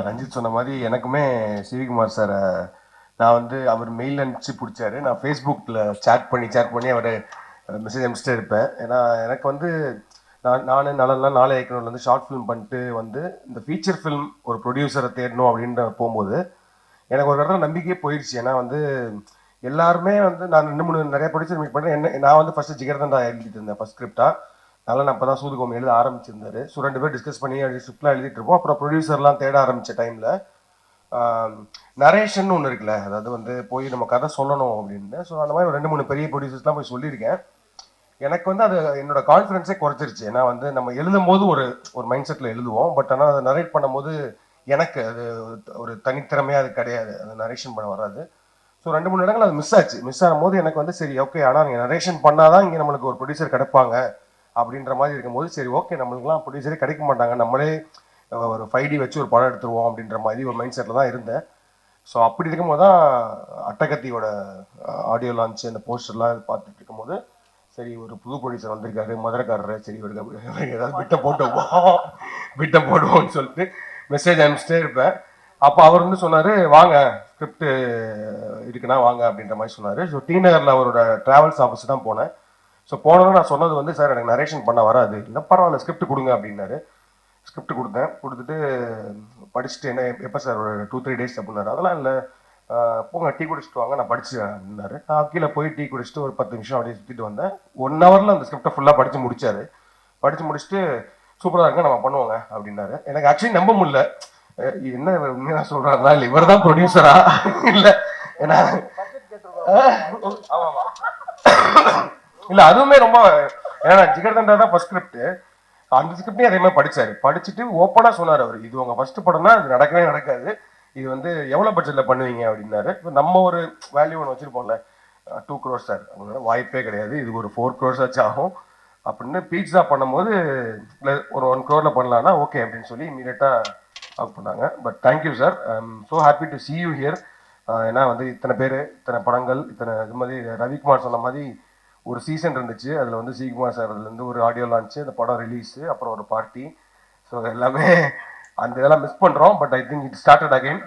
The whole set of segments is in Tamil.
ரஞ்சித் சொன்ன மாதிரி எனக்குமே சிவிகுமார் சாரை நான் வந்து அவர் மெயில் அனுப்பிச்சு பிடிச்சாரு. நான் ஃபேஸ்புக்கில் சேட் பண்ணி அவர் மெசேஜ் அனுப்பிச்சிட்டே இருப்பேன். ஏன்னா எனக்கு வந்து நான் நாளை இயக்குனர்ல வந்து ஷார்ட் ஃபிலிம் பண்ணிட்டு வந்து இந்த ஃபீச்சர் ஃபிலிம் ஒரு ப்ரொடியூசரை தேடணும் அப்படின்ற போகும்போது எனக்கு ஒரு இடத்துல நம்பிக்கையே போயிடுச்சு. ஏன்னா வந்து எல்லாருமே வந்து நான் 2-3 நிறைய ப்ரொடியூசர் மீட் பண்ணுறேன். நான் வந்து ஃபஸ்ட்டு ஜிகர்தண்டா எழுதிட்டு இருந்தேன் ஃபஸ்ட் ஸ்கிரிப்டாக. அதனால் நான் அப்போ தான் சூதுகோம் எழுத ஆரம்பிச்சிருந்தாரு. ஸோ 2 பேர் டிஸ்கஸ் பண்ணி ஸ்கிரிப்ட்லாம் எழுதிட்டு இருப்போம். அப்புறம் ப்ரொடியூசர்லாம் தேட ஆரம்பித்த டைமில் நரேஷன் ஒன்று இருக்குல்ல, அதாவது வந்து போய் நம்ம கதை சொல்லணும் அப்படின்னு. ஸோ அந்த மாதிரி 2-3 பெரிய ப்ரொடியூசர்ஸ்லாம் போய் சொல்லியிருக்கேன். எனக்கு வந்து அது என்னோட கான்ஃபிடன்ஸே குறைச்சிருச்சு. ஏன்னா வந்து நம்ம எழுதும் போது ஒரு மைண்ட் செட்டில் எழுதுவோம். பட் ஆனால் அதை நரேட் பண்ணும்போது எனக்கு அது ஒரு தனித்திறமையாக அது கிடையாது, அது நரேஷன் பண்ண வராது. ஸோ 2-3 இடங்கள் அது மிஸ் ஆகும்போது எனக்கு வந்து சரி ஓகே, ஆனால் நீங்கள் நரேஷன் பண்ணாதான் இங்கே நம்மளுக்கு ஒரு ப்ரொடியூசர் கிடைப்பாங்க அப்படின்ற மாதிரி இருக்கும்போது சரி ஓகே, நம்மளுக்குலாம் ப்ரொடியூசரே கிடைக்க மாட்டாங்க, நம்மளே ஒரு 5D வச்சு ஒரு படம் எடுத்துருவோம் அப்படின்ற மாதிரி ஒரு மைண்ட் செட்டில் தான் இருந்தேன். ஸோ அப்படி இருக்கும்போது தான் அட்டகத்தியோட ஆடியோ லான்ச் அந்த போஸ்டர்லாம் பார்த்துட்டு இருக்கும்போது சரி ஒரு புது ப்ரொடியூசர் வந்திருக்காரு, மதுரைக்காரரு, சரி ஏதாவது விட்ட போடுவோம்னு சொல்லிட்டு மெசேஜ் அனுப்பிச்சிட்டே இருப்பேன். அப்போ அவர் வந்து சொன்னார், வாங்க ஸ்கிரிப்ட் இருக்குன்னா வாங்க அப்படின்ற மாதிரி சொன்னார். ஸோ டி நகரில் அவரோட ட்ராவல்ஸ் ஆஃபீஸ் தான் போனேன். ஸோ போனோன்னு நான் சொன்னது வந்து சார் எனக்கு நரேஷன் பண்ண வராது, இல்லை பரவாயில்ல ஸ்கிரிப்ட் கொடுங்க அப்படின்னாரு. ஸ்கிரிப்ட் கொடுத்துட்டு படிச்சுட்டு என்ன எப்போ சார் ஒரு 2-3 டேஸ் அப்படின்னாரு. அதெல்லாம் இல்லை, போங்க டீ குடிச்சிட்டு வாங்க நான் படிச்சுவேன் அப்படின்னாரு. நான் கீழே போய் டீ குடிச்சிட்டு ஒரு 10 நிமிஷம் அப்படியே சுற்றிட்டு வந்தேன். 1 ஹவரில் அந்த ஸ்கிரிப்டை ஃபுல்லாக படித்து முடிச்சுட்டு சூப்பராக இருக்க நம்ம பண்ணுவோங்க அப்படின்னாரு. எனக்கு ஆக்சுவலி நம்ப முடியல, என்ன உண்மையாக சொல்கிறாங்களா இல்லை இவர் தான் ப்ரொடியூசரா இல்லை. ஏன்னா இல்லை அதுவுமே ரொம்ப, ஏன்னா ஜிகர்தண்டா தான் ஃபர்ஸ்ட் ஸ்கிரிப்ட். அந்த ஸ்கிரிப்டையும் அதே மாதிரி படிச்சுட்டு ஓப்பனாக சொன்னார் அவர், இது உங்கள் ஃபர்ஸ்ட் படம்னா இது நடக்கவே நடக்காது, இது வந்து எவ்வளோ பட்ஜெட்டில் பண்ணுவீங்க அப்படின்னாரு. இப்போ நம்ம ஒரு வேல்யூ ஒன்று வச்சுருப்போம்ல, 2 crores சார், அவங்களால வாய்ப்பே கிடையாது, இது ஒரு 4 crores ஆச்சு ஆகும் அப்படின்னு பீட்ஸா பண்ணும்போது இல்லை ஒரு 1 crore பண்ணலான்னா ஓகே அப்படின்னு சொல்லி இமீடியட்டாக ஆஃப் பண்ணாங்க. But thank you sir, I am so happy to C you here. ஏன்னா வந்து இத்தனை பேர், இத்தனை படங்கள், இது மாதிரி ரவிக்குமார் சொன்ன மாதிரி ஒரு சீசன் இருந்துச்சு, அதில் வந்து சிகுமார் சார் அதுலேருந்து ஒரு ஆடியோ லான்ச்சு, அந்த படம் ரிலீஸு, அப்புறம் ஒரு பார்ட்டி. ஸோ எல்லாமே அந்த இதெல்லாம் மிஸ் பண்ணுறோம். But I think it started again.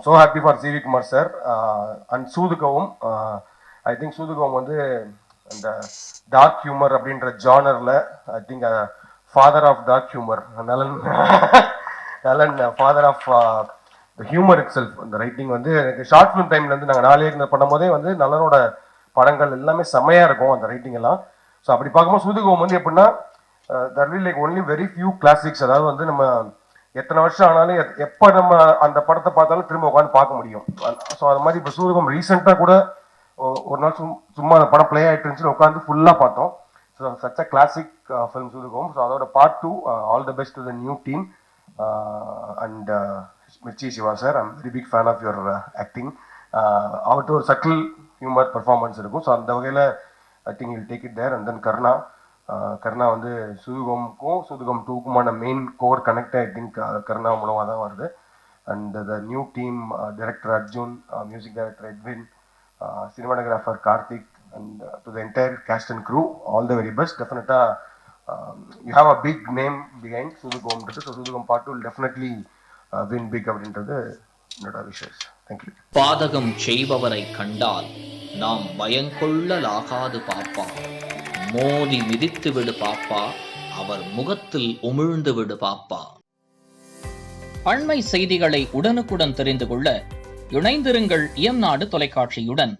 So happy for CV Kumar sir and Soodhu Kavvum. I think Soodhu Kavvum வந்து அந்த டார்க் ஹியூமர் அப்படின்ற ஜானரில் I think father of dark humour, Nalan father of humour itself. அந்த ரைட்டிங் வந்து எனக்கு ஷார்ட் ஃபிலிம் டைம்லேருந்து நாங்கள் 4 இயர் பண்ணும் போதே வந்து நலனோட படங்கள் எல்லாமே செம்மையாக இருக்கும் அந்த ரைட்டிங் எல்லாம். ஸோ அப்படி பார்க்கும்போது சூதுகோம் வந்து எப்படின்னா that will like only very few classics. அதாவது வந்து நம்ம எத்தனை வருஷம் ஆனாலும் எப்போ நம்ம அந்த படத்தை பார்த்தாலும் திரும்ப உட்காந்து பார்க்க முடியும். ஸோ அது மாதிரி இப்போ சூதுகம் ரீசெண்டாக கூட ஒரு நாள் சும்மா அந்த படம் பிளே ஆகிட்டு இருந்துச்சுன்னு உட்காந்து ஃபுல்லாக பார்த்தோம். So such a classic film Soodhu Kavvum. So அதோட part 2, all the best to the new team and Mirchi Shiva sir, I'm very big fan of your acting. அவர்கிட்ட ஒரு சட்டில் ஹியூமர் பர்ஃபார்மன்ஸ் இருக்கும். ஸோ அந்த வகையில் I think you take it there. And then Karuna வந்து சூதுகம்க்கும் சூதுகம் 2க்குமான main core connect I think Karuna மூலமாக தான் வருது. And the new team, director Arjun, music director Edwin, cinematographer Karthik, and to the entire cast and crew all the very best. டெஃபினட்டாக you have a big name behind சூதுகம்ன்றது. So Soodhu Kavvum part 2 will definitely win big அப்படின்றது என்னோட விஷஸ். தேங்க்யூ. பாதகம் செய்பவரை கண்டால் நாம் பயங்கொள்ளலாகாது பாப்பா, மோதி மிதித்து விடு பாப்பா, அவர் முகத்தில் உமிழ்ந்து விடு பாப்பா. அண்மை செய்திகளை உடனுக்குடன் தெரிந்து கொள்ள இணைந்திருங்கள் இயம்நாடு தொலைக்காட்சியுடன்.